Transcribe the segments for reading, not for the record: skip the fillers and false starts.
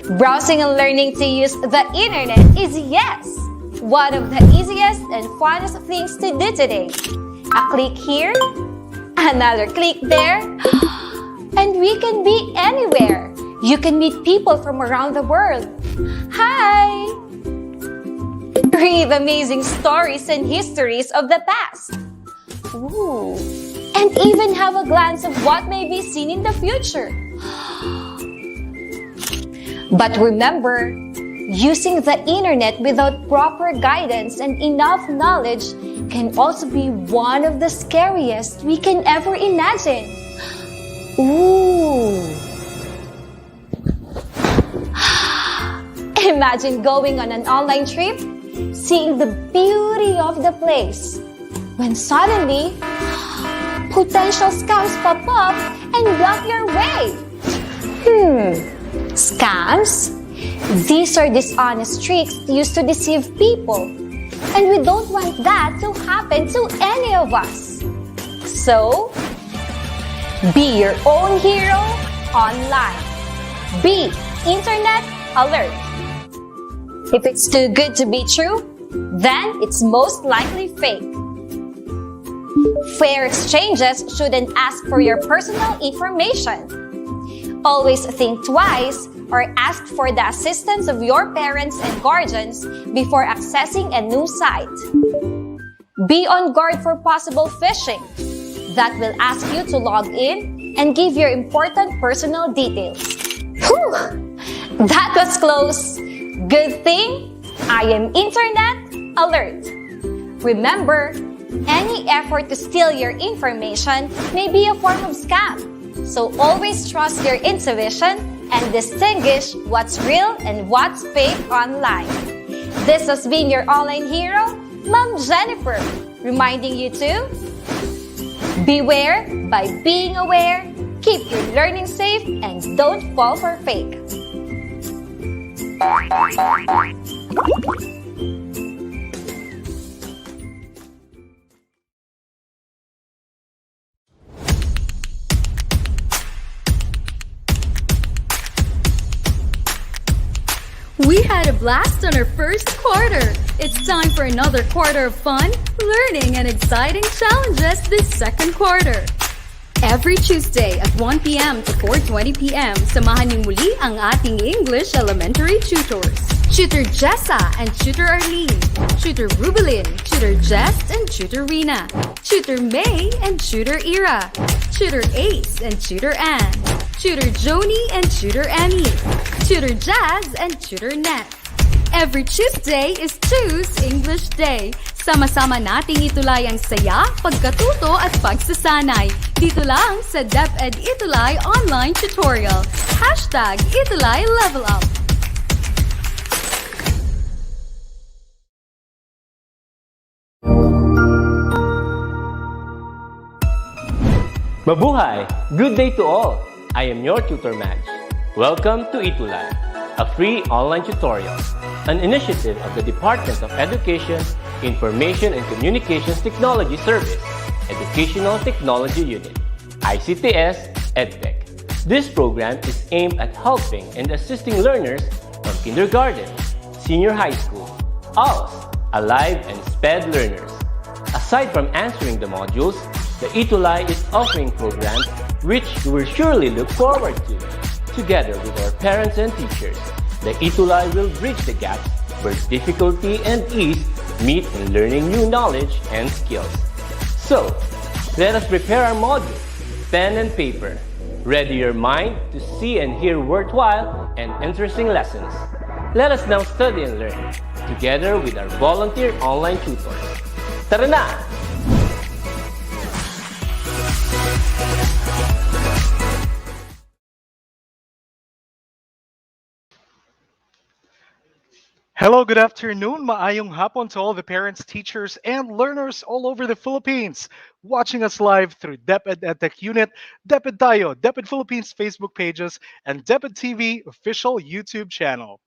Browsing and learning to use the internet is, yes, one of the easiest and funnest things to do today. A click here, another click there, and we can be anywhere. You can meet people from around the world. Hi! Read amazing stories and histories of the past. Ooh. And even have a glance of what may be seen in the future. But remember, using the internet without proper guidance and enough knowledge can also be one of the scariest we can ever imagine. Ooh. Imagine going on an online trip, seeing the beauty of the place, when suddenly, potential scams pop up and block your way. Scams? These are dishonest tricks used to deceive people. And we don't want that to happen to any of us. So, be your own hero online. Be internet alert. If it's too good to be true, then it's most likely fake. Fair exchanges shouldn't ask for your personal information. Always think twice or ask for the assistance of your parents and guardians before accessing a new site. Be on guard for possible phishing that will ask you to log in and give your important personal details. Whew! That was close. Good thing I am internet alert. Remember, any effort to steal your information may be a form of scam. So always trust your intuition and distinguish what's real and what's fake online. This has been your online hero, Ma'am Jennifer, reminding you to beware by being aware, keep your learning safe, and don't fall for fake. We had a blast on our first quarter. It's time for another quarter of fun, learning, and exciting challenges this second quarter. Every Tuesday at 1 p.m. to 4:20 p.m., samahan niyo muli ang ating English elementary tutors. Tutor Jessa and Tutor Arlene, Tutor Rubelin, Tutor Jess and Tutor Rina, Tutor May and Tutor Ira, Tutor Ace and Tutor Ann, Tutor Joni and Tutor Annie, Tutor Jazz and Tutor Net. Every Tuesday is Choose English Day. Sama-sama nating itulay ang saya, pagkatuto at pagsasanay. Dito lang sa DepEd ETUlay Online Tutorial. #ETUlay Level Up. Mabuhay! Good day to all! I am your tutor Madge. Welcome to ETUlay, a free online tutorial, an initiative of the Department of Education, Information and Communications Technology Service, Educational Technology Unit, ICTS EdTech. This program is aimed at helping and assisting learners from kindergarten, senior high school, ALS, Alive and SPED learners. Aside from answering the modules, the ETUlay is offering programs which you will surely look forward to. Together with our parents and teachers, the ETUlay will bridge the gaps where difficulty and ease meet in learning new knowledge and skills. So, let us prepare our modules, pen and paper. Ready your mind to see and hear worthwhile and interesting lessons. Let us now study and learn, together with our volunteer online tutors. Tara na! Hello, good afternoon. Maayong hapon to all the parents, teachers, and learners all over the Philippines watching us live through DepEd Edtech Unit, DepEd Tayo, DepEd Philippines Facebook pages, and DepEd TV official YouTube channel.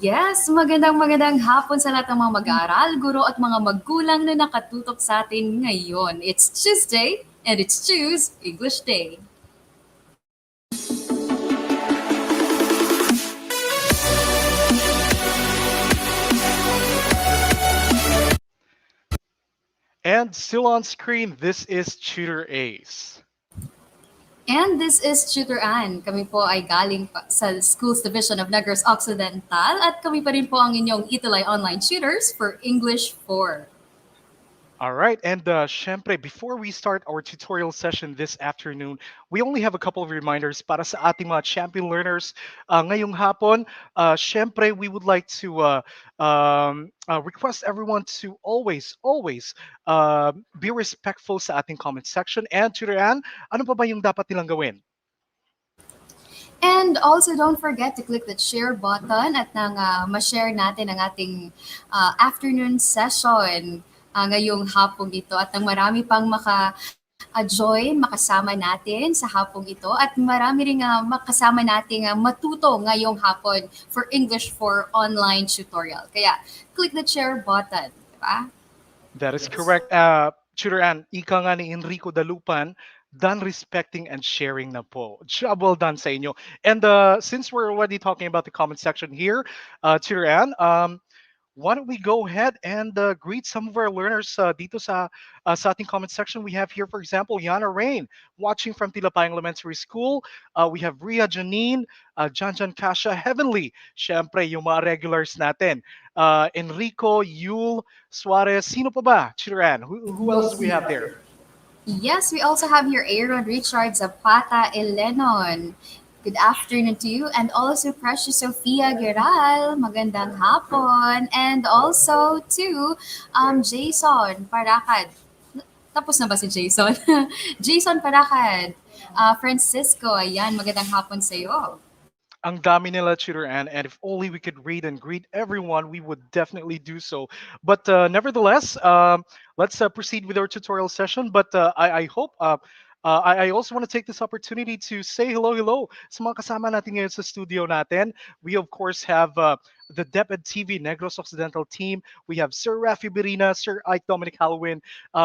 Yes, magandang hapon sa lahat ng mga mag-aaral, guro at mga magulang na nakatutok sa atin ngayon. It's Tuesday and it's Choose English Day. And still on screen, this is Tutor Ace. And this is Tutor Ann. Kami po ay galing sa Schools Division of Negros Occidental at kami pa rin po ang inyong ETUlay online tutors for English 4. All right, and syempre, before we start our tutorial session this afternoon, we only have a couple of reminders para sa ating mga champion learners ngayong hapon. Syempre, we would like to request everyone to always be respectful sa ating comment section. And Tutor Ann, ano pa ba yung dapat nilang gawin? And also, don't forget to click the share button at nang ma-share natin ang ating afternoon session ngayong hapong ito at nang marami pang join, makasama natin sa hapong ito at marami rin makasama nating matuto ngayong hapon for English for online tutorial. Kaya, click the share button, di ba? That is correct. Tutor Ann, ika nga ni Enrico Dalupan, done respecting and sharing na po. Job well done sa inyo. And since we're already talking about the comment section here, Tutor Ann, why don't we go ahead and greet some of our learners dito sa ating comment section. We have here, for example, Yana Rain, watching from Tilapayang Elementary School. We have Ria Janine, Janjan Kasha, Heavenly, syempre, yung mga regulars natin. Enrico, Yul, Suarez, sino pa ba? Chiran, who else do we have there? Yes, we also have here Aaron Richard Zapata Elenon. Good afternoon to you. And also Precious Sofia Geral. Magandang hapon. And also to Jason Parakad. Tapos na ba si Jason? Jason Parakad. Francisco, ayan, magandang hapon sa iyo. Ang dami nila, Tutor Ann, and if only we could read and greet everyone, we would definitely do so. But nevertheless, let's proceed with our tutorial session. But I hope, I also want to take this opportunity to say hello sa mga kasama natin ngayon sa studio natin. We, of course, have the DepEd TV Negros Occidental team. We have Sir Rafi Birina, Sir Ike Dominic Halloween,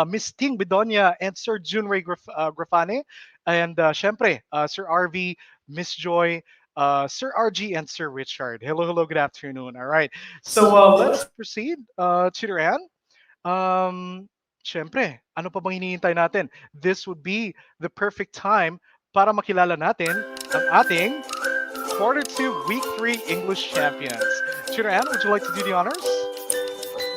Miss Ting Bedonia, and Sir Junray Grafane. And syempre, Sir RV, Miss Joy, Sir RG and Sir Richard. Hello, good afternoon. All right. So let's proceed, Tutor Ann. Syempre, ano pa bang hinihintay natin? This would be the perfect time para makilala natin ang ating Quarter 2 Week 3 English Champions. Tutor Ann, would you like to do the honors?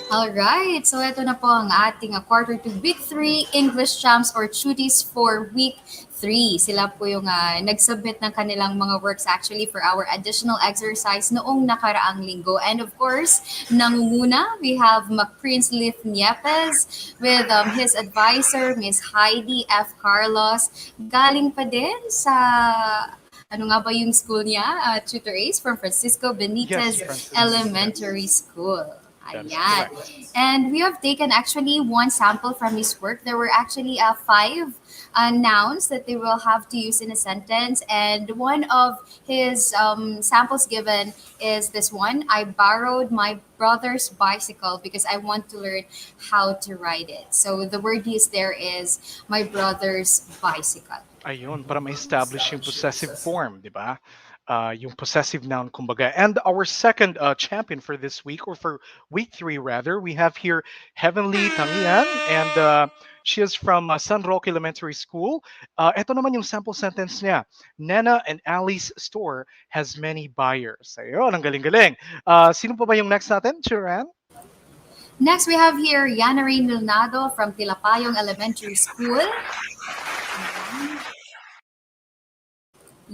Alright, so ito na po ang ating Quarter 2 Week 3 English Champs or Tuties for Week 3. Sila po yung nagsubmit ng kanilang mga works actually for our additional exercise noong nakaraang linggo. And of course, nangunguna, we have Prince Lith Niepes with his advisor, Miss Heidi F. Carlos. Galing pa din sa ano nga ba yung school niya? Tutor Ace from Francisco Benitez Elementary School. Ayan. And we have taken actually one sample from his work. There were actually 5 nouns that they will have to use in a sentence. And one of his samples given is this one. I borrowed my brother's bicycle because I want to learn how to ride it. So the word used there is my brother's bicycle. Ayun, para ma-establish yung possessive form, di ba? Yung possessive noun, kumbaga. And our second champion for this week, or for week 3 rather, we have here Heavenly Tangian, and she is from San Roque Elementary School. Ito naman yung sample sentence niya. Nana and Ali's store has many buyers. Ayun, ang galing-galing. Sino pa ba yung next natin, Chiran? Next, we have here Yana Rain Milnado from Tilapayong Elementary School.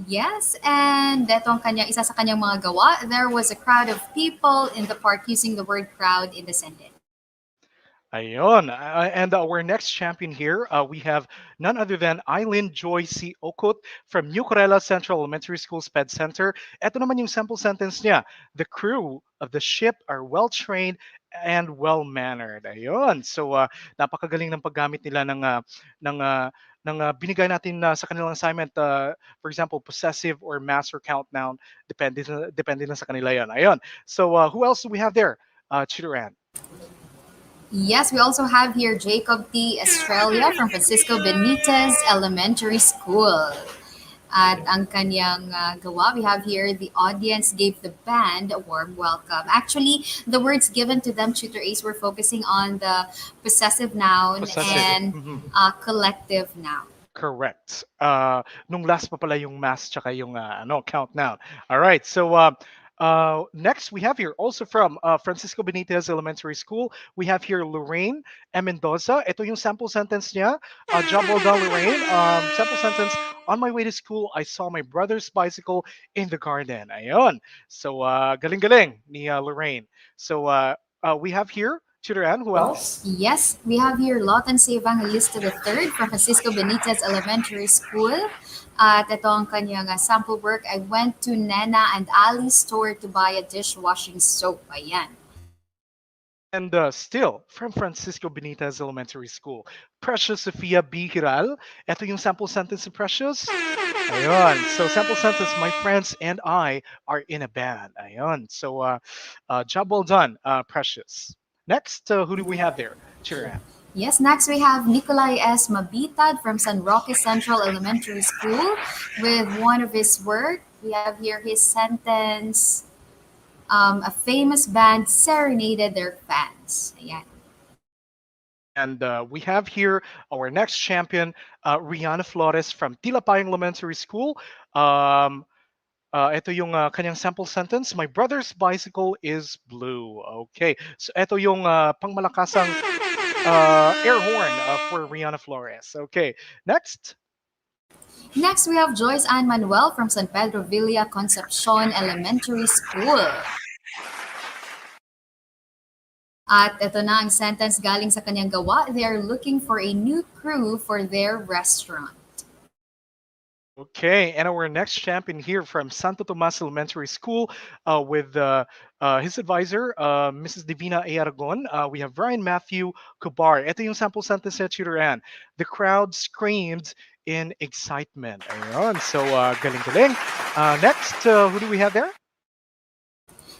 Yes, and ito ang isa sa kanyang mga gawa. There was a crowd of people in the park using the word crowd in the sentence. Ayun. And our next champion here, we have none other than Eileen Joy C. Okut from New Corella Central Elementary School SPED Center. Ito naman yung sample sentence niya. The crew of the ship are well-trained and well-mannered. Ayun. So, napakagaling ng paggamit nila ng binigay natin sa kanilang assignment, for example, possessive or mass or count noun, depende na sa kanila yan. Ayun. So, who else do we have there? Chidoran. Yes, we also have here Jacob T. Estrella from Francisco Benitez Elementary School. At ang kanyang gawa, we have here, the audience gave the band a warm welcome. Actually, the words given to them, Tutor Ace, were focusing on the possessive noun Possessive. and Mhm. collective noun. Correct. Nung last pa pala yung mass tsaka yung countdown. All right. So next we have here also from Francisco Benitez Elementary School. We have here Lorraine M. Mendoza. Ito yung sample sentence niya. Job well done, Lorraine. Sample sentence. On my way to school, I saw my brother's bicycle in the garden. Ayun. So galing-galing ni Lorraine. So we have here Tutor Ann. Who else? Yes, we have here Lotan C. Evangelista III from Francisco Benitez Elementary School. At ito ang kanyang sample work. I went to Nena and Ali's store to buy a dishwashing soap. Ayan. And still, from Francisco Benitez Elementary School, Precious Sofia B. Hiral. Ito yung sample sentence ni Precious. Ayun. So, sample sentence, my friends and I are in a band. Ayun. So, job well done, Precious. Next, who do we have there? Chiran. Yes, next we have Nikolai S. Mabitad from San Roque Central Elementary School with one of his work. We have here his sentence, a famous band serenaded their fans. Ayan. And we have here our next champion, Rihanna Flores from Tilapayong Elementary School. Ito yung kanyang sample sentence. My brother's bicycle is blue. Okay. So ito yung pangmalakasang air horn for Rihanna Flores. Okay. Next. Next, we have Joyce Ann Manuel from San Pedro Villa Concepcion Elementary School. At ito na ang sentence galing sa kanyang gawa. They are looking for a new crew for their restaurant. Okay, and our next champion here from Santo Tomas Elementary School with his advisor, Mrs. Divina A. Aragon. We have Brian Matthew Kubar. Ito yung sample sentence niya, Tutor Ann. The crowd screamed in excitement. Ayun, so galing-galing. Next, who do we have there?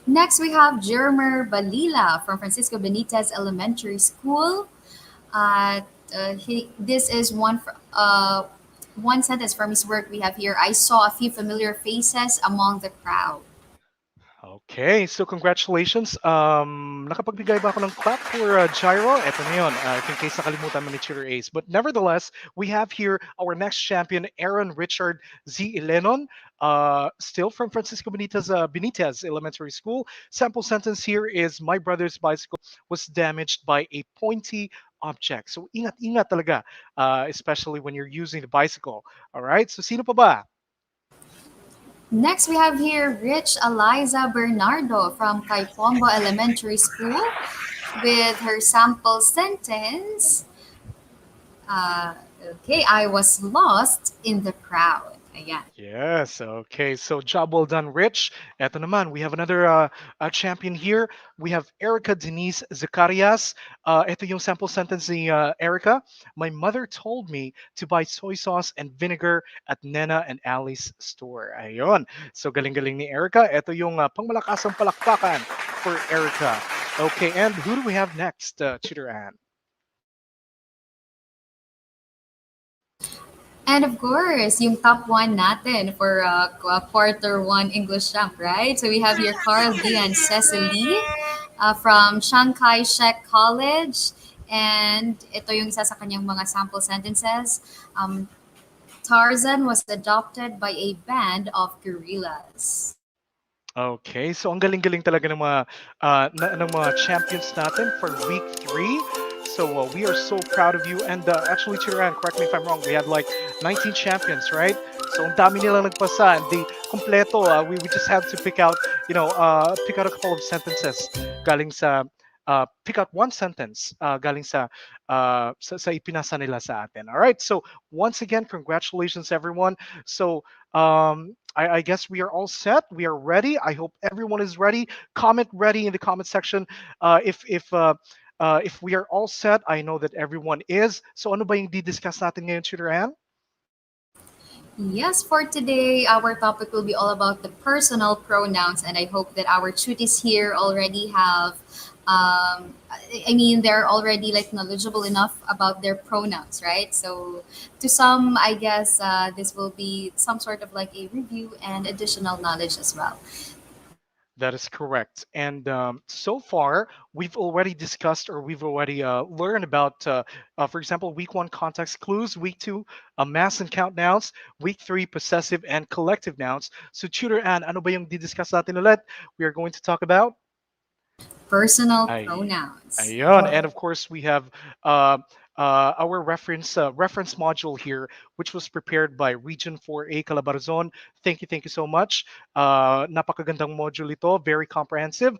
Next, we have Jermer Balila from Francisco Benitez Elementary School. This is one sentence from his work we have here. I saw a few familiar faces among the crowd. Okay, so congratulations. Nakapagbigay ba ako ng clap for Gyro? Ito na yun, if in case nakalimutan mo ni Tutor Ace. But nevertheless, we have here our next champion, Aaron Richard Z. Ilenon, still from Francisco Benitez Elementary School. Sample sentence here is, my brother's bicycle was damaged by a pointy object. So ingat-ingat talaga, especially when you're using the bicycle. All right, so sino pa ba? Next, we have here Rich Eliza Bernardo from Kaipombo Elementary School with her sample sentence. Okay, I was lost in the crowd. Ayan. Yes, okay. So job well done, Rich. Eto naman, we have another champion here. We have Erica Denise Zacarias. Ito yung sample sentence ni Erica. My mother told me to buy soy sauce and vinegar at Nena and Ali's store. Ayun. So galing-galing ni Erica. Ito yung pangmalakasang palakpakan for Erica. Okay, and who do we have next, Tutor Ann? And of course, yung top one natin for quarter one English champ, right? So we have here Carl D and Cecily from Chiang Kai-shek College. And ito yung isa sa kanyang mga sample sentences. Tarzan was adopted by a band of gorillas. Okay, so ang galing-galing talaga ng mga champions natin for week 3. So we are so proud of you. And actually, Chiran, correct me if I'm wrong, we had like 19 champions, right? So ang dami nilang nagpasa. And the kompleto, we just have to pick out, pick out a couple of sentences galing sa, pick out one sentence galing sa ipinasa nila sa atin. All right, so once again, congratulations everyone. So I guess we are all set. We are ready. I hope everyone is ready. Comment ready in the comment section. If we are all set, I know that everyone is. So ano ba yung di-discuss natin ngayon, Tutor Ann? Yes, for today, our topic will be all about the personal pronouns, and I hope that our tuties here already have I mean, they're already like knowledgeable enough about their pronouns, right? So to some, I guess this will be some sort of like a review and additional knowledge as well. That is correct. And so far, we've already discussed or we've already learned about, for example, week one context clues, week two mass and count nouns, week three possessive and collective nouns. So, Tutor Ann, ano ba yung didiscuss natin ulit? We are going to talk about Personal ay, pronouns. ayun. And of course, we have uh, our reference module here, which was prepared by Region 4A Calabarzon. Thank you so much. Napakagandang module ito, very comprehensive.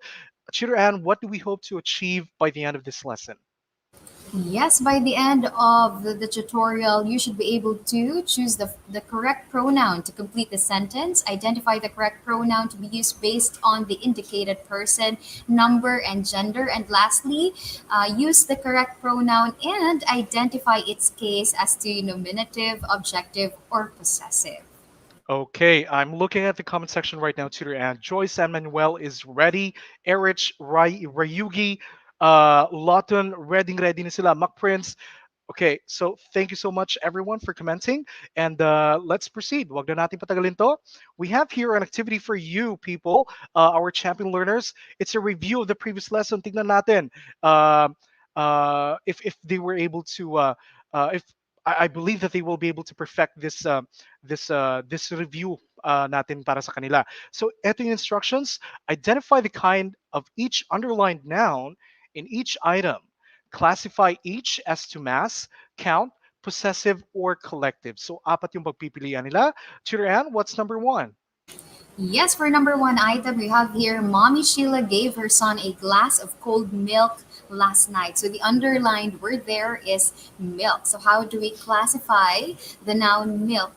Tutor Ann, what do we hope to achieve by the end of this lesson? Yes, by the end of the tutorial, you should be able to choose the correct pronoun to complete the sentence, identify the correct pronoun to be used based on the indicated person, number, and gender, and lastly, use the correct pronoun and identify its case as to nominative, objective, or possessive. Okay, I'm looking at the comment section right now, Tutor Ann. Joyce and Manuel is ready. Erich, Rayugi, Lawton, ready na sila. Mac Prince. Okay, so thank you so much, everyone, for commenting. And let's proceed. Wag na natin patagalin to. We have here an activity for you, people, our champion learners. It's a review of the previous lesson. Tignan natin if they were able to, if I believe that they will be able to perfect this review natin para sa kanila. So, eto yung instructions. Identify the kind of each underlined noun in each item. Classify each as to mass, count, possessive, or collective. So, apat yung pagpipilian nila. Tutor Ann, what's number one? Yes, for number one item, we have here Mommy Sheila gave her son a glass of cold milk last night. So the underlined word there is milk. So, how do we classify the noun milk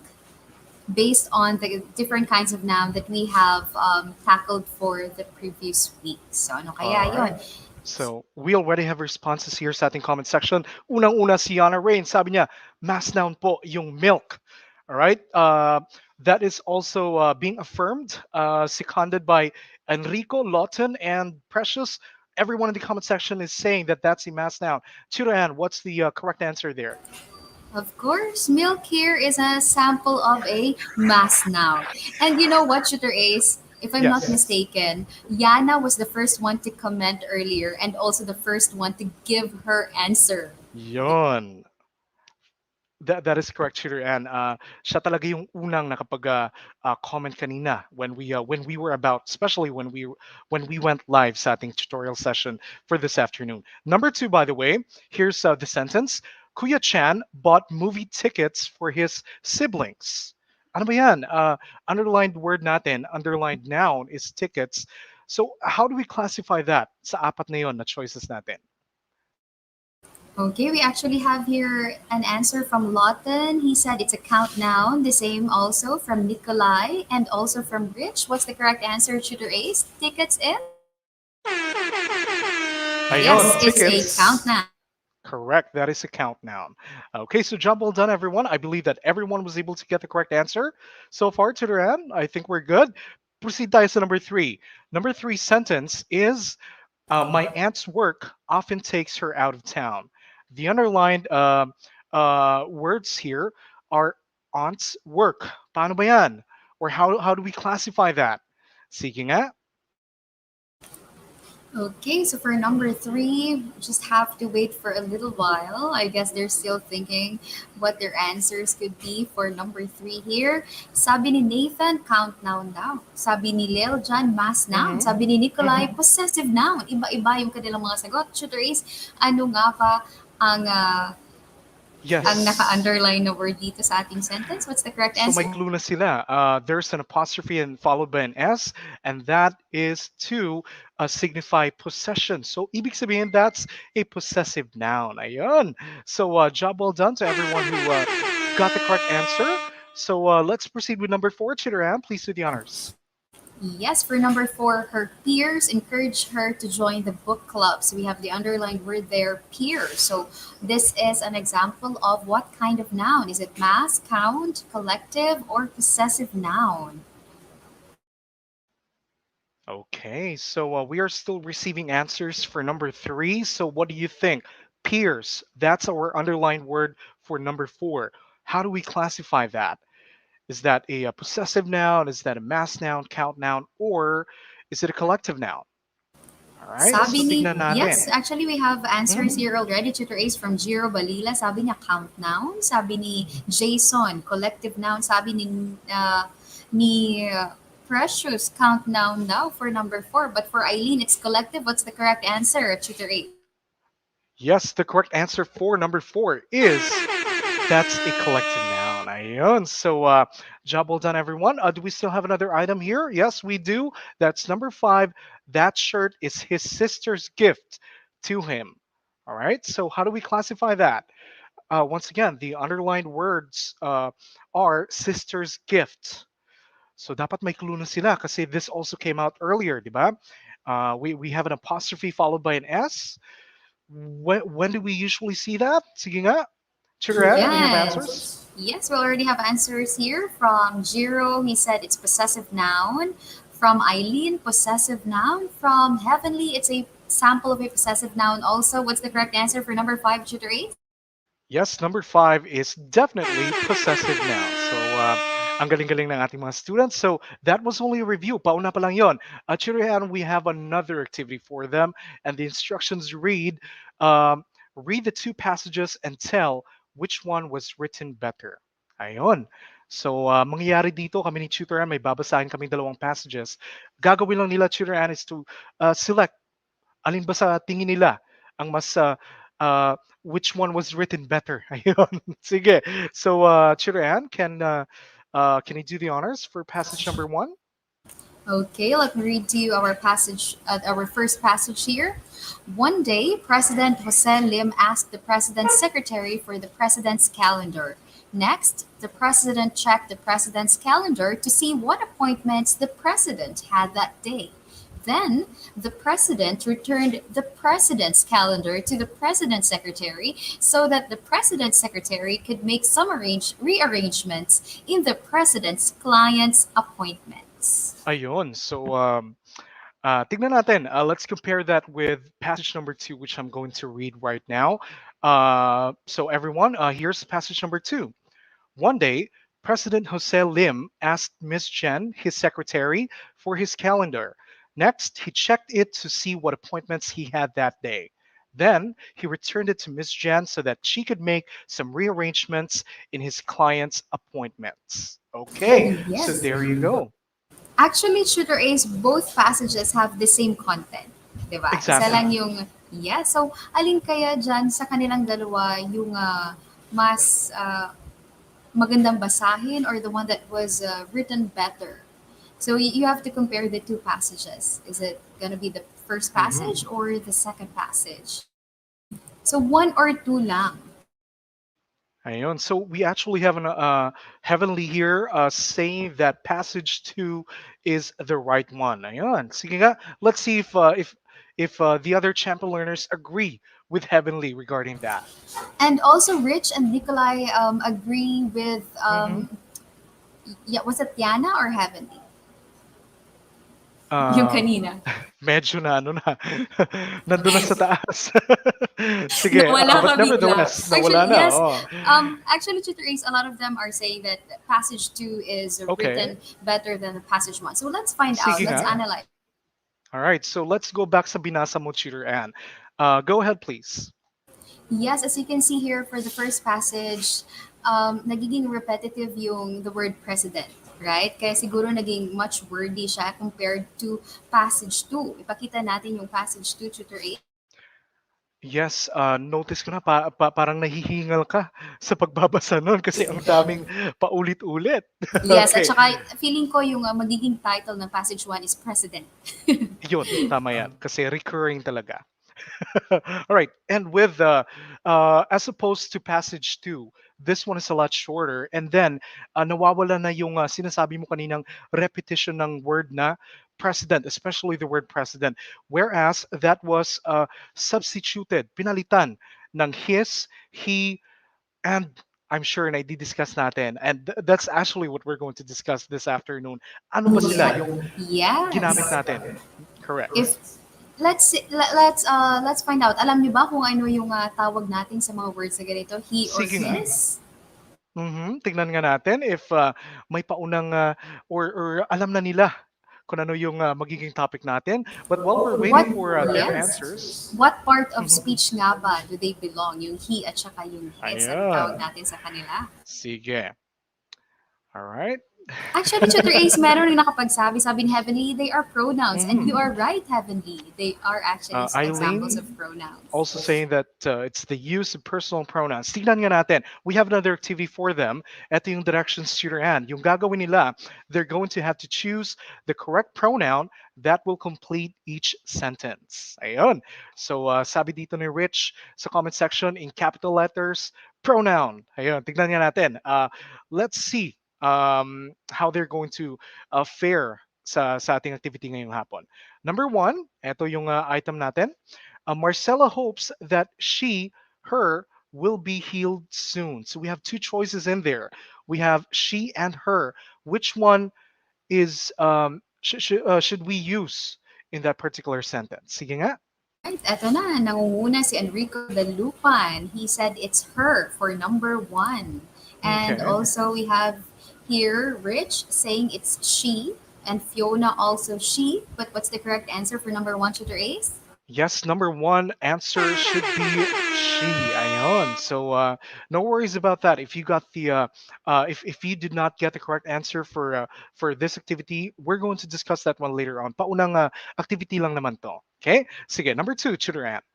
based on the different kinds of noun that we have tackled for the previous week? So, ano All kaya right. yun? So, we already have responses here sa ating comment section. Unang-una si Yana Rain, sabi niya, mass noun po yung milk. All right. That is also being affirmed, seconded by Enrico, Lawton, and Precious. Everyone in the comment section is saying that that's a mass noun. Tutor Ann, what's the correct answer there? Of course, milk here is a sample of a mass noun. And you know what, Shooter Ace? If I'm not Yes. mistaken, Yana was the first one to comment earlier and also the first one to give her answer. Yon. That is correct, Shooter. And siya talaga yung unang nakapag comment kanina when we were about, especially when we went live sa ating tutorial session for this afternoon. Number two, by the way, here's the sentence. Kuya Chan bought movie tickets for his siblings. Ano ba yan? Underlined word natin, underlined noun is tickets. So how do we classify that sa apat na yon na choices natin? Okay, we actually have here an answer from Lawton. He said it's a count noun. The same also from Nikolai and also from Rich. What's the correct answer, Shooter Ace? Tickets is? Ayun, Yes, it's a tickets. count noun. Correct. That is a count noun. Okay, so job well done, everyone. I believe that everyone was able to get the correct answer so far to the end. I think we're good. Proceed tayo sa number three. Number three sentence is my aunt's work often takes her out of town. The underlined words here are aunt's work. Paano ba yan? Or how do we classify that? Sige nga. Okay, so for number three, just have to wait for a little while. I guess they're still thinking what their answers could be for number three here. Sabi ni Nathan, count noun daw. Sabi ni Lel dyan, mass noun. Mhm. Sabi ni Nikolai, possessive noun. Iba-iba yung kanilang mga sagot. Shooter Ace, ano nga ba ang, ang Yes. naka-underline na word dito sa ating sentence? What's the correct So may answer? clue na sila. There's an apostrophe and followed by an S, and that is to signify possession. So ibig sabihin that's a possessive noun. Ayun. So job well done to everyone who got the correct answer. So let's proceed with number four. Chitteram, please do the honors. Yes, for number four, her peers encouraged her to join the book club. So we have the underlined word there, peer. So this is an example of what kind of noun? Is it mass, count, collective, or possessive noun? Okay, so we are still receiving answers for number three. So what do you think? Peers, that's our underlined word for number four. How do we classify that? Is that a possessive noun? Is that a mass noun, count noun, or is it a collective noun? All right, so Sabi ni, tignan yes, natin. actually we have answers Mhm. here already. Tutor Ace from Jiro Balila, sabi niya count noun. Sabi ni Jason, collective noun. Sabi ni Precious, count noun daw for number four. But for Eileen, it's collective. What's the correct answer, Tutor Ace? Yes, the correct answer for number four is that's a collective noun. Ayun. So, job well done, everyone. Do we still have another item here? Yes, we do. That's number five. That shirt is his sister's gift to him. All right. So, how do we classify that? Once again, the underlined words are sister's gift. So, dapat may clue na sila kasi this also came out earlier, di ba? We have an apostrophe followed by an S. When do we usually see that? Sige nga. Chiran, we have answers? Yes. Yes, we already have answers here from Jiro. He said it's possessive noun. From Eileen, possessive noun. From Heavenly, it's a sample of a possessive noun. Also, what's the correct answer for number five, Tutor Ace? Yes, number five is definitely possessive noun. So, ang galing-galing ng ating mga students. So, that was only a review. Pauna pa lang yon. Chirihan, we have another activity for them. And the instructions read the two passages and tell which one was written better. Ayon. So, mangyayari dito, kami ni Tutoran, may babasahin kaming dalawang passages. Gagawin lang nila, Tutoran, is to select alin ba sa tingin nila ang mas uh, which one was written better. Ayun. Sige. So, Chiran, can you do the honors for passage number one? Okay, let me read to you our passage, our first passage here. One day, President Jose Lim asked the president's secretary for the president's calendar. Next, the president checked the president's calendar to see what appointments the president had that day. Then, the president returned the president's calendar to the president's secretary so that the president's secretary could make some rearrangements in the president's client's appointments. Ayun. So, tignan natin. Let's compare that with passage number two, which I'm going to read right now. So, everyone, here's passage number two. One day, President Jose Lim asked Miss Chen, his secretary, for his calendar. Next, he checked it to see what appointments he had that day. Then, he returned it to Miss Chen so that she could make some rearrangements in his client's appointments. Okay, so Yes. there you go. Actually, Shooter Ace, both passages have the same content. Diba? Isa Exactly. lang yung, yeah. So, alin kaya dyan sa kanilang dalawa yung mas magandang basahin or the one that was written better? So, you have to compare the two passages. Is it going to be the first Mhm. passage or the second passage? So, one or two lang. Ayun. So we actually have an heavenly here saying that passage two is the right one. Ayun. Sige nga. Let's see if the other champion learners agree with heavenly regarding that. And also, Rich and Nikolai agree with, Mhm. yeah, was it Tiana or Heavenly? Yung Uh, kanina. medyo na ano na nandun na sa taas. Sige, Nawala but ka bigla. nevertheless, nawala Actually, na. yes. Oh. Actually, Tutor Ace, a lot of them are saying that passage two is Okay. written better than passage one. So let's find out. Sige Let's nga. analyze. All right, so let's go back sa binasa mo, Cheater Ann. Go ahead, please. Yes, as you can see here for the first passage, nagiging repetitive yung the word president. Right? Kaya siguro naging much wordy siya compared to passage 2. Ipakita natin yung passage 2, Tutor Ace. Yes, notice ko na parang nahihingal ka sa pagbabasa nun kasi ang daming paulit-ulit. Yes, at Okay, saka feeling ko yung magiging title ng passage 1 is president. yun, tama yan. Kasi recurring talaga. All right, and with as opposed to passage 2, this one is a lot shorter. And then, nawawala na yung sinasabi mo kaninang repetition ng word na president, especially the word president. Whereas that was substituted, pinalitan ng his, he, and I'm sure na i-discuss natin. And that's actually what we're going to discuss this afternoon. Ano ba sila yung ginamit Yes. natin? Correct. If let's find out. Alam niyo ba kung ano yung tawag natin sa mga words na ganito? He or Sige nga. his? Tignan nga natin if may paunang or alam na nila kung ano yung magiging topic natin. But while we're waiting What for their answers, yes. What part of mhm, speech nga ba do they belong? Yung he at saka yung his. Ano tawag ayan. natin sa kanila? Sige. All right. Actually, Tutor Ace, meron rin nakapagsabi, sabi ni Heavenly, they are pronouns. And you Mhm. are right, Heavenly. They are actually examples Eileen of pronouns. also saying that it's the use of personal pronouns. Tignan nga natin. We have another activity for them. Ito yung directions tutor and yung gagawin nila, they're going to have to choose the correct pronoun that will complete each sentence. Ayun. So sabi dito ni Rich sa comment section in capital letters, pronoun. Ayun, tignan nga natin. Let's see how they're going to fare sa ating activity ngayong hapon. Number one, ito yung item natin. Marcella hopes that her, will be healed soon. So we have two choices in there. We have she and her. Which one is should we use in that particular sentence? Sige nga. Right, eto na, nangunguna si Enrico Dalupan. He said it's her for number one. And Okay. also we have here Rich saying it's she, and Fiona also she. But what's the correct answer for number one, Tutor Ace? Yes, number one answer should be she. Ayon. So no worries about that. If you got the if you did not get the correct answer for this activity, we're going to discuss that one later on. Paunang activity lang naman to. Okay? Sige, number two, Tutor Ann.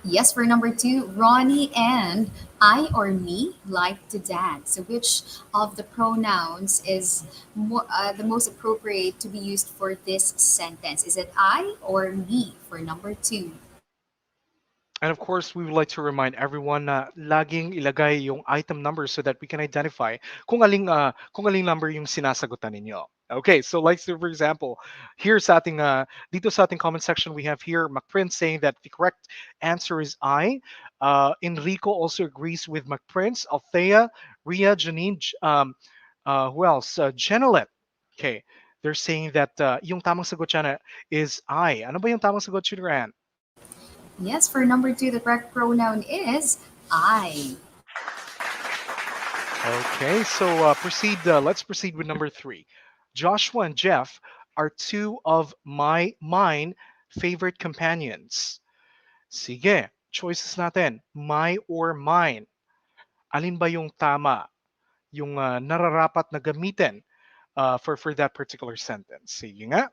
Yes, for number two, Ronnie and I or me like to dance. So, which of the pronouns is the most appropriate to be used for this sentence? Is it I or me for number two? And of course, we would like to remind everyone na laging ilagay yung item number so that we can identify kung aling number yung sinasagutan ninyo. Okay, so like so for example, here sa ating dito sa ating comment section we have here McPrince saying that the correct answer is I. Enrico also agrees with McPrince, Althea, Ria, Janine, who else? Jenelet. Okay, they're saying that yung tamang sagot dyan is I. Ano ba yung tamang sagot, Chidran? Yes, for number two, the correct pronoun is I. Okay, so proceed. Let's proceed with number three. Joshua and Jeff are two of mine favorite companions. Sige, choices natin. My or mine. Alin ba yung tama? Yung nararapat na gamitin for that particular sentence. Sige nga.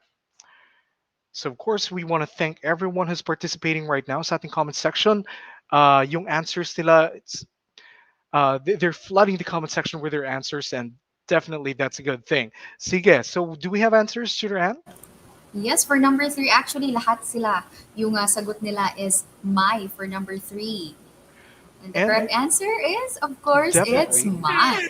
So of course, we want to thank everyone who's participating right now sa ating comment section. Yung answers nila, they're flooding the comment section with their answers, and definitely that's a good thing. Sige, so do we have answers, Tutor Ann? Yes, for number three, actually, lahat sila. Yung sagot nila is my for number three. And the And correct answer is, of course, it's definitely. my.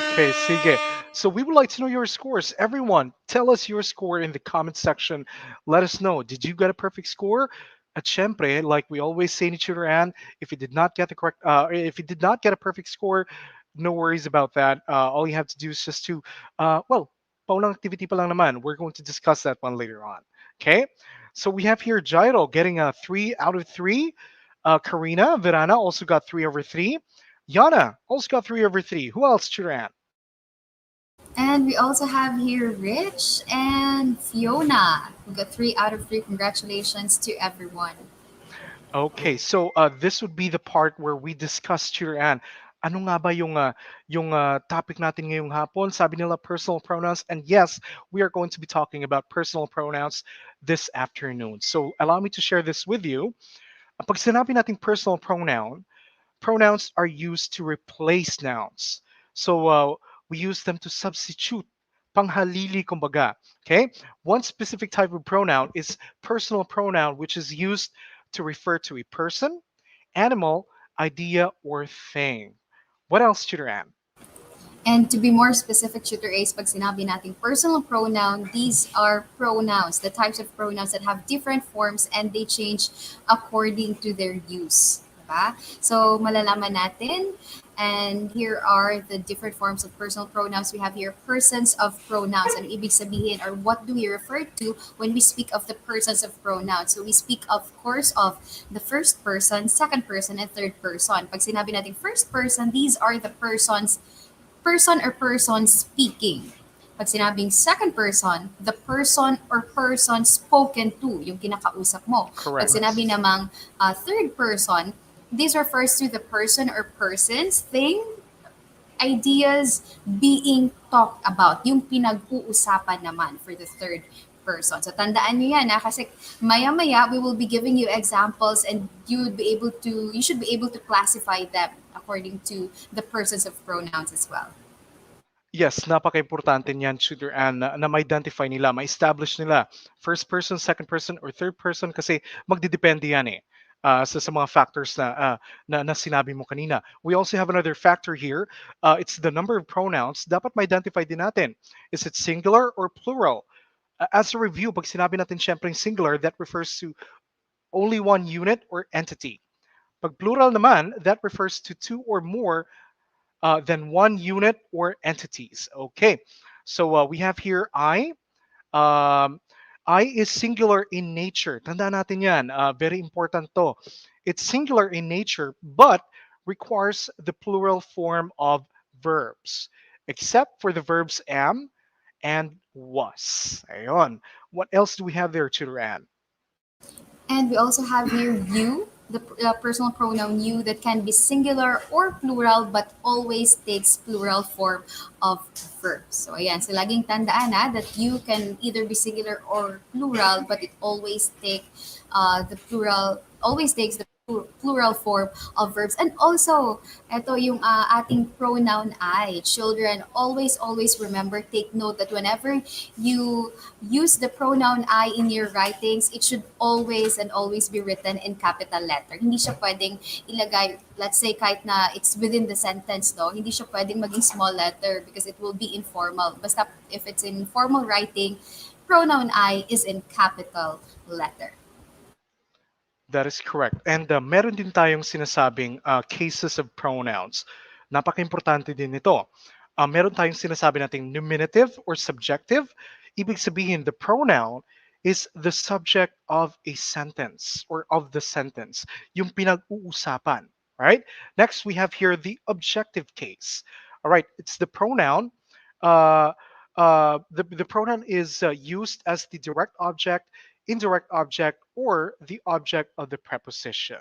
Okay, sige. So we would like to know your scores. Everyone, tell us your score in the comment section. Let us know. Did you get a perfect score? At syempre, like we always say in Tutor Ann, if you did not get the correct, if you did not get a perfect score, no worries about that. All you have to do is just to, well, paunang activity pa lang naman. We're going to discuss that one later on. Okay. So we have here Jairo getting a 3 out of 3. Karina Verana also got 3/3. Yana also got 3/3. Who else, Turan? And we also have here Rich and Fiona, who got 3 out of 3. Congratulations to everyone. Okay, so this would be the part where we discuss, Turan. Ano nga ba yung topic natin ngayong hapon? Sabi nila personal pronouns. And yes, we are going to be talking about personal pronouns this afternoon. So allow me to share this with you. Pag sinabi nating personal pronoun, pronouns are used to replace nouns. So we use them to substitute. Panghalili kumbaga. Okay? One specific type of pronoun is personal pronoun, which is used to refer to a person, animal, idea, or thing. What else, Tutor Ann? And to be more specific, Tutor Ace, pag sinabi nating personal pronoun, these are pronouns, the types of pronouns that have different forms and they change according to their use. Diba? So, malalaman natin. And here are the different forms of personal pronouns. We have here persons of pronouns. Ano ibig sabihin or what do we refer to when we speak of the persons of pronouns? So we speak of course of the first person, second person, and third person. Pag sinabi natin first person, these are the person or person speaking. Pag sinabing second person, the person or person spoken to, yung kinakausap mo. Pag Correct. sinabi namang third person, this refers to the person or persons, thing, ideas being talked about, yung pinag-uusapan naman for the third person. So tandaan nyo yan kasi maya-maya we will be giving you examples and you should be able to classify them according to the persons of pronouns as well. Yes, napaka-importante niyan, Tutor Ann, na ma-identify nila, ma-establish nila first person, second person, or third person kasi magdidepende yan sa mga factors na sinabi mo kanina. We also have another factor here. It's the number of pronouns. Dapat ma-identify din natin. Is it singular or plural? As a review, pag sinabi natin syempre singular, that refers to only one unit or entity. Pag plural naman, that refers to two or more than one unit or entities. Okay, so we have here I. Um, I is singular in nature. Tandaan natin yan. Very important to. It's singular in nature, but requires the plural form of verbs, except for the verbs am and was. Ayon. What else do we have there, Tutor Ann? And we also have here you, the personal pronoun you that can be singular or plural but always takes plural form of verbs. So ayan, so laging tandaan that you can either be singular or plural but it always always takes the plural form of verbs. And also, ito yung ating pronoun I. Children, always remember, take note that whenever you use the pronoun I in your writings, it should always and always be written in capital letter. Hindi siya pwedeng ilagay, let's say kahit na it's within the sentence, no? Hindi siya pwedeng maging small letter because it will be informal. Basta if it's in formal writing, pronoun I is in capital letter. That is correct. And meron din tayong sinasabing cases of pronouns. Napaka-importante din ito. Meron tayong sinasabi nating nominative or subjective. Ibig sabihin, the pronoun is the subject of a sentence or of the sentence. Yung pinag-uusapan. Right? Next, we have here the objective case. All right, it's the pronoun. The pronoun is used as the direct object, indirect object, or the object of the preposition.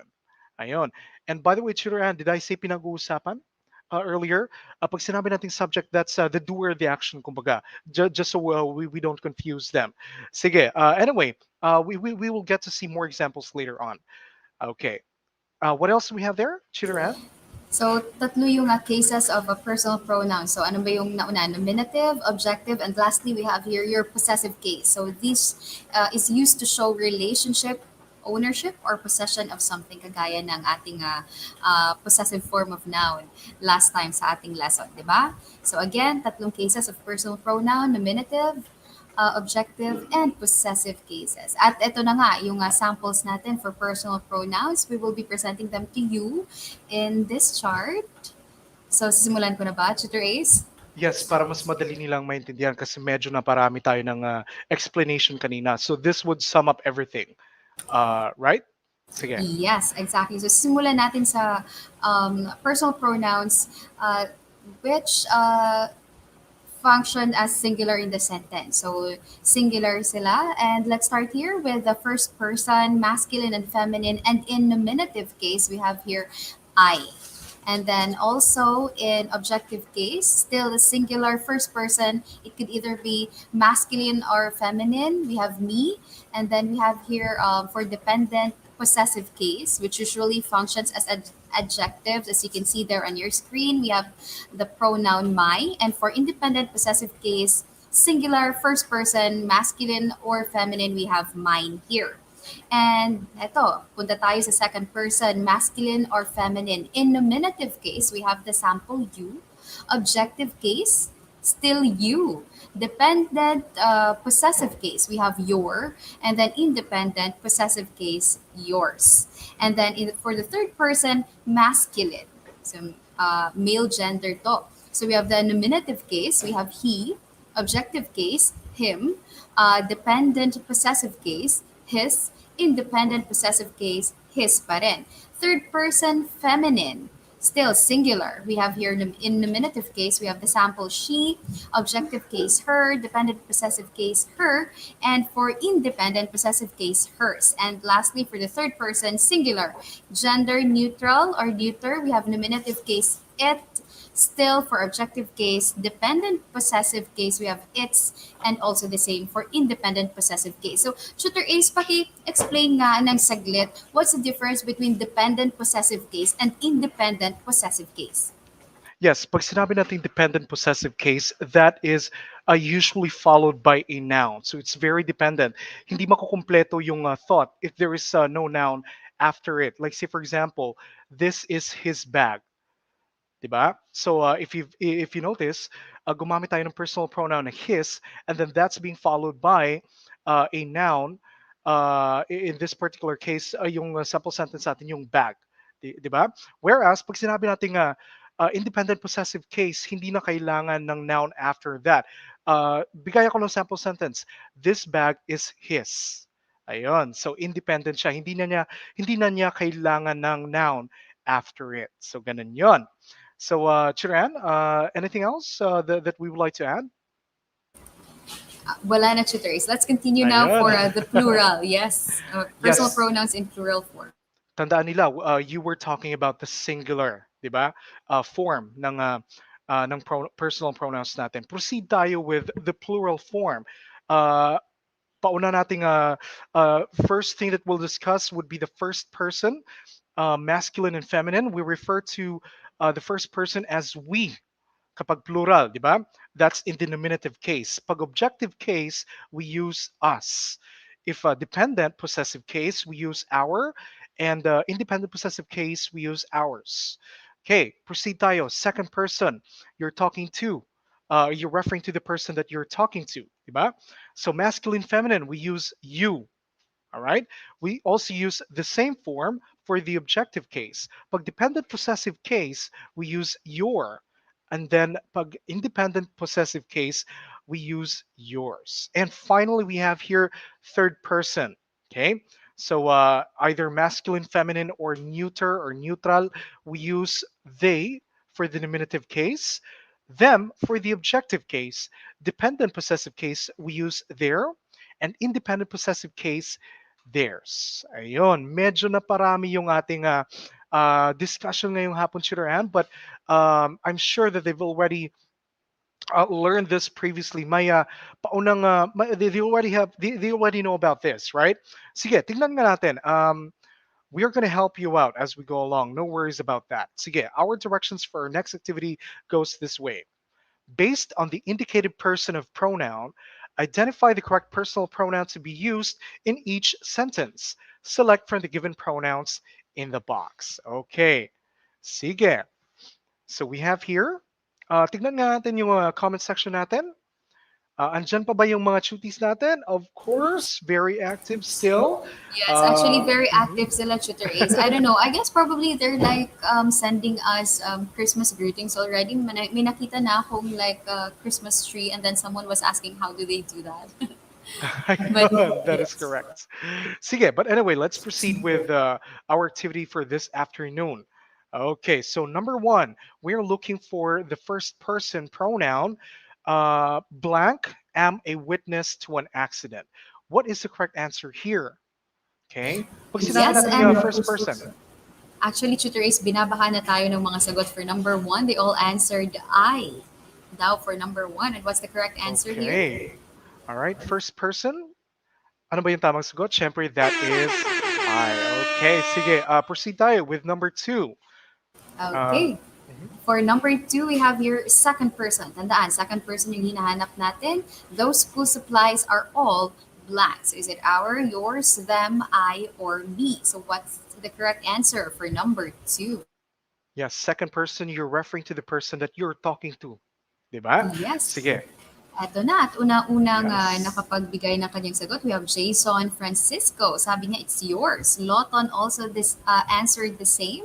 Ayon. And by the way, Tutor Ann, did I say pinag-uusapan earlier? Pag sinabi nating subject, that's the doer, the action, kumbaga. Just so we don't confuse them. Sige. Anyway, we will get to see more examples later on. Okay. What else do we have there, Tutor Ann? So, tatlo yung cases of a personal pronoun. So, ano ba yung nauna? Nominative, objective, and lastly, we have here your possessive case. So, this is used to show relationship, ownership, or possession of something kagaya ng ating possessive form of noun last time sa ating lesson, di ba? So, again, tatlong cases of personal pronoun, nominative, objective, and possessive cases. At ito na nga, yung samples natin for personal pronouns. We will be presenting them to you in this chart. So, sisimulan ko na ba, Tutor Ace? Yes, para mas madali nilang maintindihan kasi medyo naparami tayo ng explanation kanina. So this would sum up everything. Right? Sige. Yes, exactly. So, simulan natin sa personal pronouns which function as singular in the sentence. So, singular sila. And let's start here with the first person, masculine and feminine. And in nominative case, we have here I. And then also in objective case, still the singular first person, it could either be masculine or feminine. We have me. And then we have here for dependent possessive case, which usually functions as adjectives. As you can see there on your screen, we have the pronoun my. And for independent possessive case, singular first person, masculine or feminine, we have mine here. And eto, punta tayo sa second person, masculine or feminine. In nominative case, we have the sample you. Objective case, still you. Dependent possessive case, we have your, and then independent possessive case, yours. And then for the third person, masculine. So male gender to. So we have the nominative case, we have he, objective case, him, dependent possessive case, his, independent possessive case, his pa rin. Third person feminine, still singular. We have here in nominative case, we have the sample she, objective case her, dependent possessive case her, and for independent possessive case hers. And lastly, for the third person singular, gender neutral or neuter, we have nominative case it. Still, for objective case, dependent possessive case, we have its, and also the same for independent possessive case. So, Tutor Ace, paki-explain nga ng saglit, what's the difference between dependent possessive case and independent possessive case? Yes, pag sinabi natin dependent possessive case, that is usually followed by a noun. So it's very dependent. Hindi makukumpleto yung thought if there is no noun after it. Like say for example, this is his bag. 'Di ba? So if you notice, gumamit tayo ng personal pronoun na his, and then that's being followed by a noun. In this particular case, yung sample sentence natin yung bag, 'di ba? Whereas pag sinabi natin independent possessive case, hindi na kailangan ng noun after that. Bigay ako ng sample sentence. This bag is his. Ayun. So independent siya. Hindi na niya kailangan ng noun after it. So ganun 'yon. So, Chiran, anything else that we would like to add? Wala na, tutors. Let's continue now Ayun. for the plural. Yes, personal Yes. pronouns in plural form. Tandaan nila, you were talking about the singular, di ba? Form ng personal pronouns natin. Proceed tayo with the plural form. Uh, pauna nating first thing that we'll discuss would be the first person, masculine and feminine. We refer to the first person as we kapag plural, di ba? That's in the nominative case. Pag objective case, we use us. If dependent possessive case, we use our, and independent possessive case, we use ours. Okay, proceed tayo. Second person, you're talking to. You're referring to the person that you're talking to, di ba? So masculine, feminine, we use you. All right. We also use the same form for the objective case. Pag dependent possessive case, we use your. And then pag independent possessive case, we use yours. And finally, we have here third person. Okay. So either masculine, feminine, or neuter or neutral, we use they for the nominative case, them for the objective case. Dependent possessive case, we use their, and independent possessive case, theirs. Ayun, medyo naparami yung ating discussion ngayong hapon, Chiran, but I'm sure that they've already learned this previously. May paunang they already know about this, right? Sige, tingnan nga natin. We are going to help you out as we go along. No worries about that. Sige, our directions for our next activity goes this way. Based on the indicated person of pronoun, identify the correct personal pronoun to be used in each sentence. Select from the given pronouns in the box. Okay. Sige. So we have here, tignan nga natin yung comment section natin. Andyan pa ba yung mga chuties natin? Of course, very active still. Yes, actually very Mhm. active sila, Tutor Ace. I don't know. I guess probably they're like sending us Christmas greetings already. May nakita na akong like Christmas tree, and then someone was asking how do they do that. But That is yes. correct. Sige, but anyway, let's proceed with our activity for this afternoon. Okay, so number one, we're looking for the first person pronoun. Blank, am a witness to an accident. What is the correct answer here? Okay. Pag sinabi Yes, natin and first person. actually, Tutor Ace, binabahan na tayo ng mga sagot for number one. They all answered I. Daw for number one. And what's the correct answer here? Okay. All right, first person. Ano ba yung tamang sagot? Siyempre, that is I. Okay, sige. Proceed tayo with number two. Uh, Okay. mhm. For number two, we have your second person. Tandaan, second person yung hinahanap natin. Those school supplies are all blank. So is it our, yours, them, I, or me? So what's the correct answer for number two? Yes, second person, you're referring to the person that you're talking to. Di ba? Yes. Sige. Eto na, at unang-unang Yes. nakapagbigay ng kanyang sagot, we have Jason Francisco. Sabi niya, it's yours. Loton also answered the same.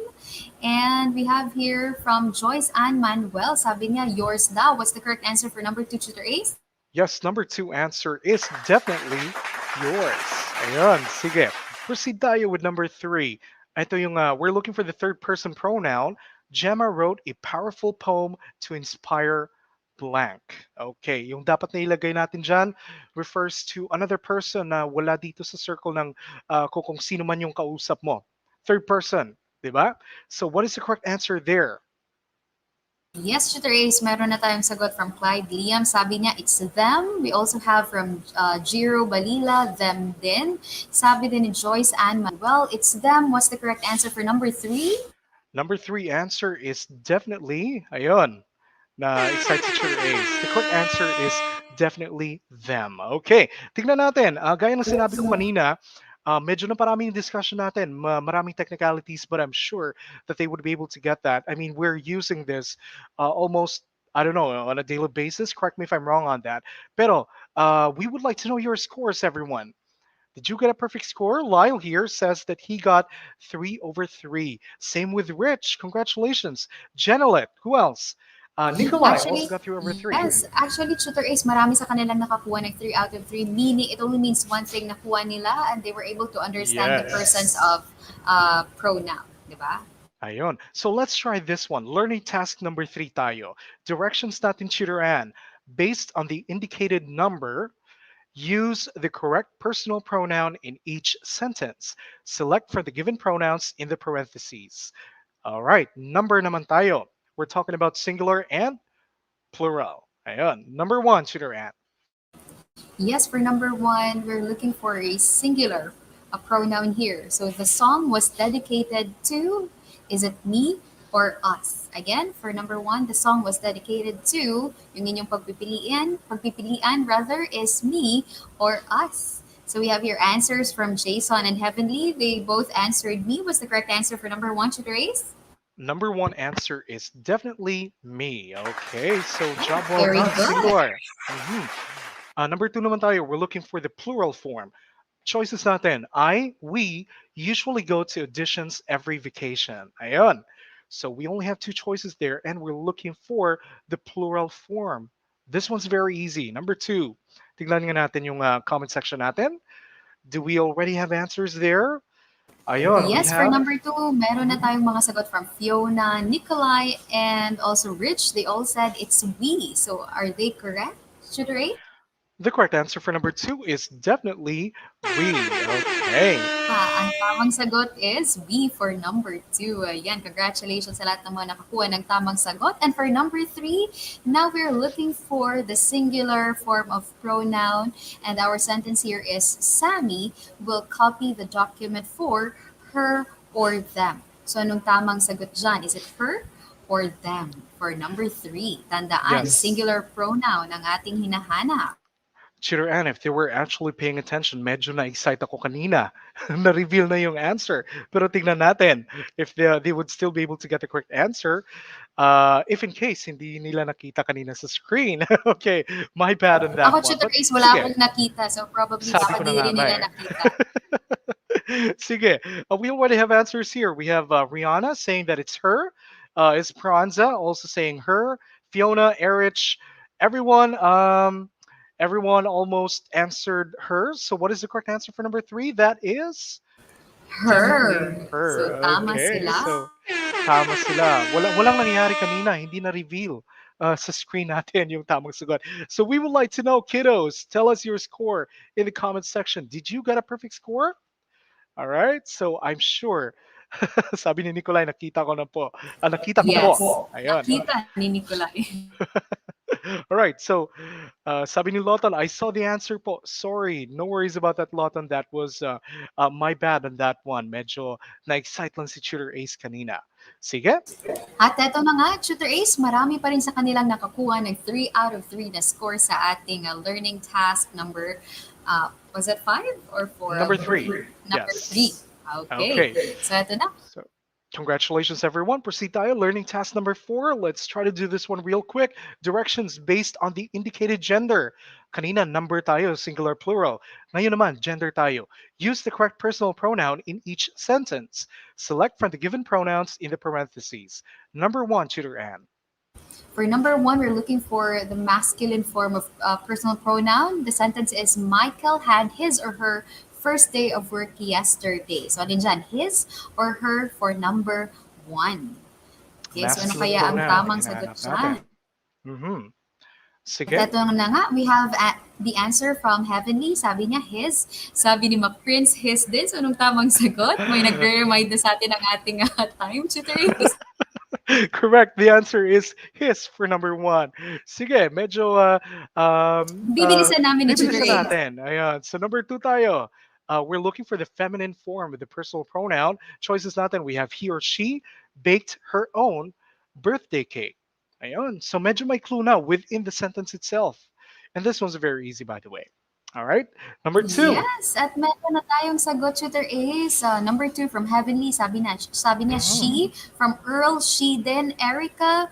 And we have here from Joyce Ann Manuel. Sabi niya, yours daw. What's the correct answer for number two, Tutor Ace? Yes, number two answer is definitely yours. Ayun, sige. Proceed tayo with number three. Ito yung, we're looking for the third person pronoun. Gemma wrote a powerful poem to inspire blank. Okay, yung dapat na ilagay natin dyan refers to another person na wala dito sa circle ng kung sino man yung kausap mo. Third person, di ba? So what is the correct answer there? Yes, Tutor Ace, meron na tayong sagot from Clyde Liam. Sabi niya, it's them. We also have from Jiro Balila, them din. Sabi din ni Joyce Ann Manuel, it's them. What's the correct answer for number three? Number three answer is definitely, ayun, na excite si Tutor Ace. The correct answer is definitely them. Okay, tingnan natin. Gaya ng sinabi ko kanina, medyo na maraming discussion natin, maraming technicalities, but I'm sure that they would be able to get that. I mean, we're using this almost, I don't know, on a daily basis. Correct me if I'm wrong on that. Pero we would like to know your scores, everyone. Did you get a perfect score? Lyle here says that he got 3/3. Same with Rich. Congratulations. Janelet, who else? Nikolai also Actually, got 3/3. yes. Actually, Tutor Ace, marami sa kanilang nakakuha ng 3 out of 3, meaning it only means one thing nakuha nila and they were able to understand the persons Yes. of pronoun. Di ba? Ayon. So let's try this one. Learning task number 3 tayo. Directions natin, Tutor Ann. Based on the indicated number, use the correct personal pronoun in each sentence. Select for the given pronouns in the parentheses. All right, number naman tayo. We're talking about singular and plural. Ayan. Number one, Tutor Ann. Yes, for number one, we're looking for a singular, a pronoun here. So the song was dedicated to, is it me or us? Again, for number one, the song was dedicated to, yung inyong pagpipilian rather, is me or us. So we have your answers from Jason and Heavenly. They both answered me. What's the correct answer for number one, Tutor Ace? Number one answer is definitely me. Okay, so job well Very done, good. singular. Mhm. Number two naman tayo, we're looking for the plural form. Choices natin, I, we usually go to auditions every vacation. Ayan. So we only have two choices there and we're looking for the plural form. This one's very easy. Number two, tignan nga natin yung comment section natin. Do we already have answers there? Ayun, we Yes, for have. number two, meron na tayong mga sagot from Fiona, Nikolai, and also Rich. They all said it's we. So are they correct, Tutor Ace? The correct answer for number two is definitely we. Okay. Ang tamang sagot is B for number two. Ayan, congratulations sa lahat ng mga nakakuha ng tamang sagot. And for number three, now we're looking for the singular form of pronoun. And our sentence here is Sammy will copy the document for her or them. So anong tamang sagot dyan? Is it her or them? For number three, tandaan, Yes. singular pronoun ang ating hinahanap. Cheater Ann, if they were actually paying attention, medyo na-excite ako kanina. Na-reveal na yung answer. Pero tingnan natin if they would still be able to get the correct answer. If in case hindi nila nakita kanina sa screen. Okay, my bad on that Ako, one. Tutor But Ace, wala sige, akong nakita. So probably sabi baka ko na di nga rin ba nila eh. nakita. Sige, we already have answers here. We have Rihanna saying that it's her. Esperanza also saying her. Fiona, Erich, everyone. Everyone almost answered her. So what is the correct answer for number three? That is definitely Her. So her. tama Okay, sila. so tama sila. Walang nangyari kanina. Hindi na-reveal sa screen natin yung tamang sagot. So we would like to know, kiddos, tell us your score in the comment section. Did you get a perfect score? All right. So I'm sure, sabi ni Nikolai, nakita ko na po. Nakita ko po. Yes. Ayun. Nakita ni Nikolai. All right. So, sabi ni Lotan, I saw the answer po. Sorry. No worries about that, Lotan. That was my bad on that one. Medyo na-excite lang si Tutor Ace kanina. Sige. At eto na nga, Tutor Ace, marami pa rin sa kanilang nakakuha ng 3 out of 3 na score sa ating learning task number, was it 5 or 4? Number 3. Number Yes. 3. Okay. Okay. So eto na. So, Congratulations, everyone. Proceed tayo. Learning task number 4. Let's try to do this one real quick. Directions based on the indicated gender. Kanina, number tayo, singular plural. Ngayon naman, gender tayo. Use the correct personal pronoun in each sentence. Select from the given pronouns in the parentheses. Number 1, Tutor Ann. For number one, we're looking for the masculine form of personal pronoun. The sentence is Michael had his or her first day of work yesterday. So, alin dyan, his or her for number one. Okay, so ano Masculine kaya ang pronoun. tamang sagot Hinahanap natin. dyan? Mhm. At Sige. eto na nga, we have the answer from Heavenly. Sabi niya, his. Sabi ni Mac Prince, his din. So, anong tamang sagot? May nagre-remind na sa atin ng ating time tutoring. Correct. The answer is his for number 1. Sige, medyo Bibilisan namin ni Tutor bibilisan Ace. natin. Ayan. So number 2 tayo. We're looking for the feminine form of the personal pronoun. Choices natin, we have he or she baked her own birthday cake. Ayun. So medyo may clue now within the sentence itself. And this one's very easy, by the way. All right. Number 2. Yes, at meron na tayong sagot, Tutor Ace. Number two from Heavenly, sabi niya Mhm. she. From Earl, she din. Erica,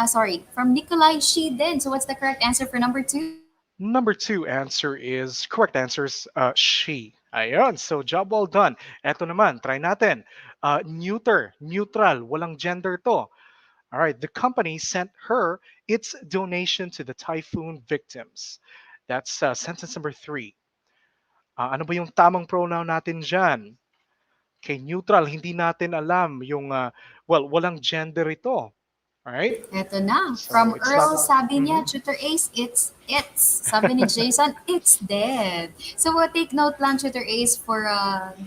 sorry, from Nikolai, she din. So what's the correct answer for number two? Number 2 answer is, correct answer is she. Ayun, so job well done. Eto naman, try natin. Neutral, walang gender to. All right, the company sent her its donation to the typhoon victims. That's sentence number 3. Ano ba yung tamang pronoun natin dyan? Okay, neutral, hindi natin alam yung, well, walang gender ito. All right? Eto na. So From it's not. Earl, sabi niya, Mhm. Tutor Ace, it's. Sabi ni Jason, it's dead. So we'll take note lang, Tutor Ace, for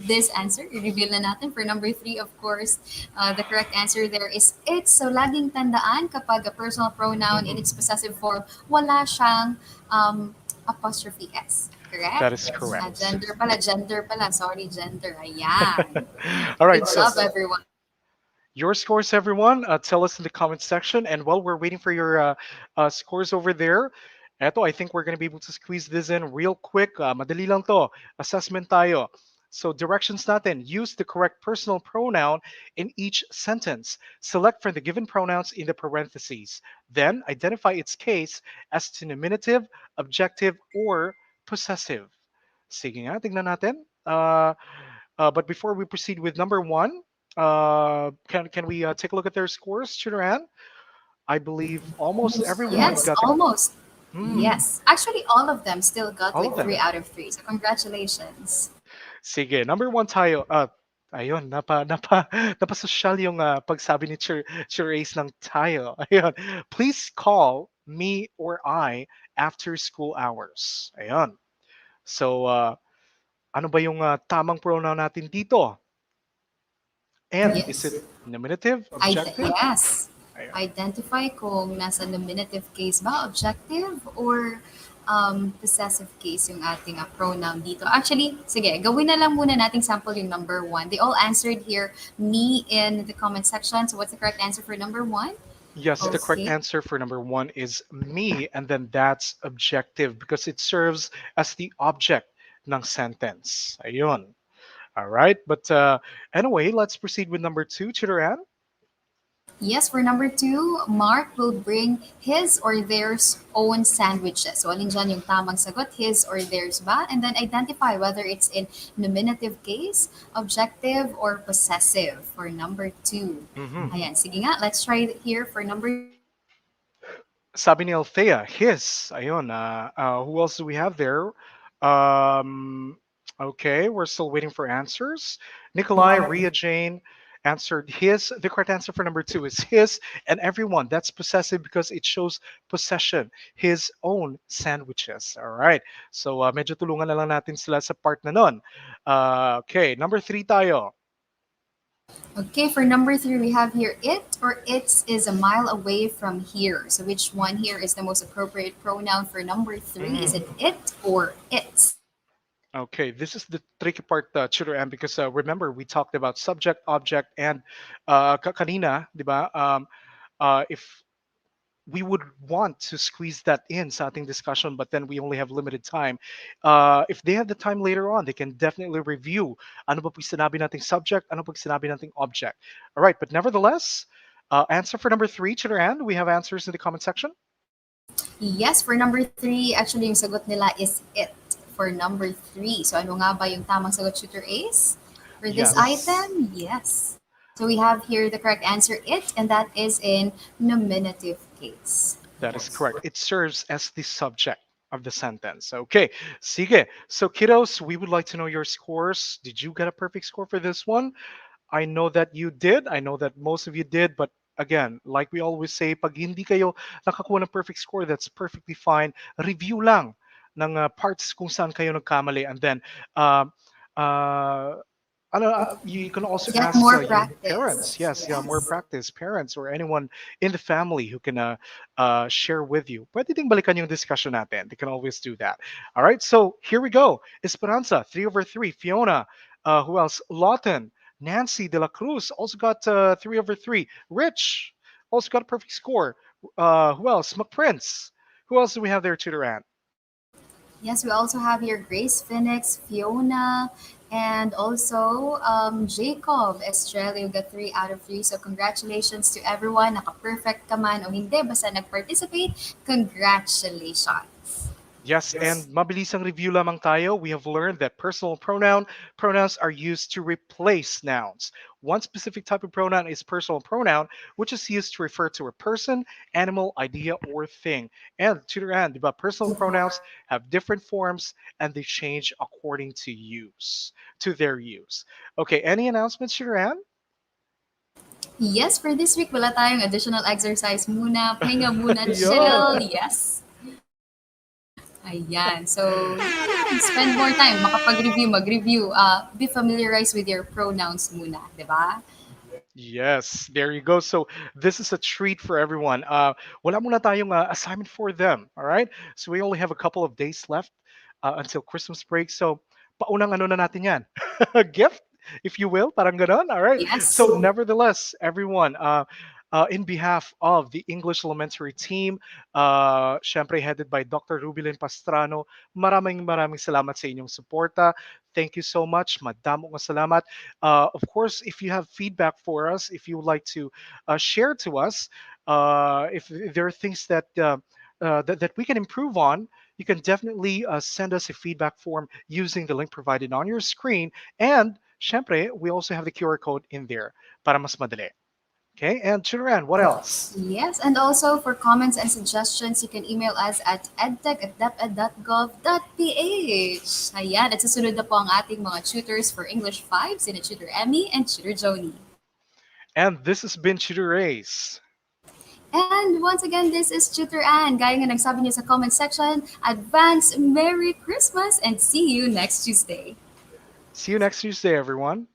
this answer. I-reveal na natin. For number three, of course, the correct answer there is it's. So laging tandaan kapag a personal pronoun in Mhm. its possessive form, wala siyang apostrophe S. That Correct? is correct. Gender pala. Sorry, gender. Ayan. All right, Good so job, everyone. your scores, everyone. Tell us in the comment section. And while we're waiting for your scores over there, eto, I think we're going to be able to squeeze this in real quick. Madali lang to. Assessment tayo. So directions natin. Use the correct personal pronoun in each sentence. Select from the given pronouns in the parentheses. Then identify its case as to nominative, objective, or possessive. Sige nga, tignan natin. But before we proceed with number 1, can we take a look at their scores, Chudaran? I believe almost everyone Yes, got the. almost. Hmm, Yes. Actually, all of them still got all like of them. three out of three. So congratulations. Sige, number 1 tayo. Ayun, napasosyal yung pagsabi ni Chirace ng tayo. Ayun, please call me or I after school hours. Ayun. So, ano ba yung tamang pronoun natin dito? And is it Yes. nominative, objective? Yes. Ayun. Identify kung nasa nominative case ba, objective, or possessive case yung ating pronoun dito. Actually, sige, gawin na lang muna nating sample yung number one. They all answered here, me, in the comment section. So what's the correct answer for number one? Yes, the correct Okay. answer for number 1 is me, and then that's objective because it serves as the object ng sentence. Ayun. All right, but anyway, let's proceed with number 2, Chidoran. Yes, for number two, Mark will bring his or theirs own sandwiches. So, alin dyan yung tamang sagot, his or theirs ba? And then identify whether it's in nominative case, objective, or possessive for number two. Mm-hmm. Ayan, sige nga, let's try it here for number Sabi ni Althea, his. Ayun. Who else do we have there? Um, okay, we're still waiting for answers. Nikolai, Ria Jane answered his. The correct answer for number 2 is his, and everyone. That's possessive because it shows possession. His own sandwiches. All right. So medyo tulungan na lang natin sila sa part na nun. Okay, number 3 tayo. Okay, for number three, we have here it or its is a mile away from here. So, which one here is the most appropriate pronoun for number three? Is Mm. it it or its? Okay, this is the tricky part, Chiro, and because remember we talked about subject, object, and kanina, di ba? If we would want to squeeze that in sa ating discussion, but then we only have limited time. If they have the time later on, they can definitely review ano ba po yung sinabi nating subject, ano po yung sinabi nating object. All right, but nevertheless, answer for number three, Chidoran. We have answers in the comment section. Yes, for number three, actually yung sagot nila is it for number three. So ano nga ba yung tamang sagot, Tutor Ace? For this Yes. item, yes. So we have here the correct answer, it, and that is in nominative case. That is correct. It serves as the subject of the sentence. Okay, sige. So, kiddos, we would like to know your scores. Did you get a perfect score for this one? I know that you did. I know that most of you did. But again, like we always say, pag hindi kayo nakakuha ng perfect score, that's perfectly fine. Review lang ng parts kung saan kayo nagkamali. And then, uh, uh, you can also Get ask more your parents. practice. Yes, yeah, more Yes. practice. Parents or anyone in the family who can share with you. Pwede ding balikan yung discussion natin. They can always do that. All right, so here we go. Esperanza, 3/3. Fiona, who else? Lawton, Nancy De La Cruz also got 3/3. Rich also got a perfect score. Who else? McPrince. Who else do we have there, Tutor Ann? Yes, we also have here Grace Phoenix, Fiona, and also Jacob Estrella. You got 3 out of 3. So congratulations to everyone. Naka-perfect ka man o hindi, basta nag-participate. Congratulations. Yes, and mabilisang review lamang tayo. We have learned that pronouns are used to replace nouns. One specific type of pronoun is personal pronoun, which is used to refer to a person, animal, idea, or thing. And to the end, but personal pronouns have different forms and they change according to their use. Okay, any announcements, Shiran? Yes, for this week, wala tayong additional exercise muna. Pahinga muna, Yeah. chill. Yes. Ayan. So, ayan, spend more time. Makapag-review, mag-review. Be familiarized with your pronouns muna. Diba? Yes, there you go. So this is a treat for everyone. Wala muna tayong assignment for them. All right. So we only have a couple of days left until Christmas break. So paunang ano na natin yan? Gift, if you will. Parang ganon. All right. So Yes. nevertheless, everyone, in behalf of the English Elementary team, syempre headed by Dr. Rubilin Pastrano, maraming salamat sa inyong suporta. Thank you so much. Madamo nga salamat. Of course, if you have feedback for us, if you would like to share to us, if there are things that we can improve on, you can definitely send us a feedback form using the link provided on your screen. And, syempre, we also have the QR code in there para mas madali. Okay, and Churan, what else? Yes, and also for comments and suggestions, you can email us at edtech@deped.gov.ph. Ayan, at susunod na po ang ating mga tutors for English 5, sina Tutor Emmy and Tutor Joni. And this has been Tutor Ace. And once again, this is Tutor Ann. Gaya nga nagsabi niyo sa comment section, advance Merry Christmas and see you next Tuesday. See you next Tuesday, everyone.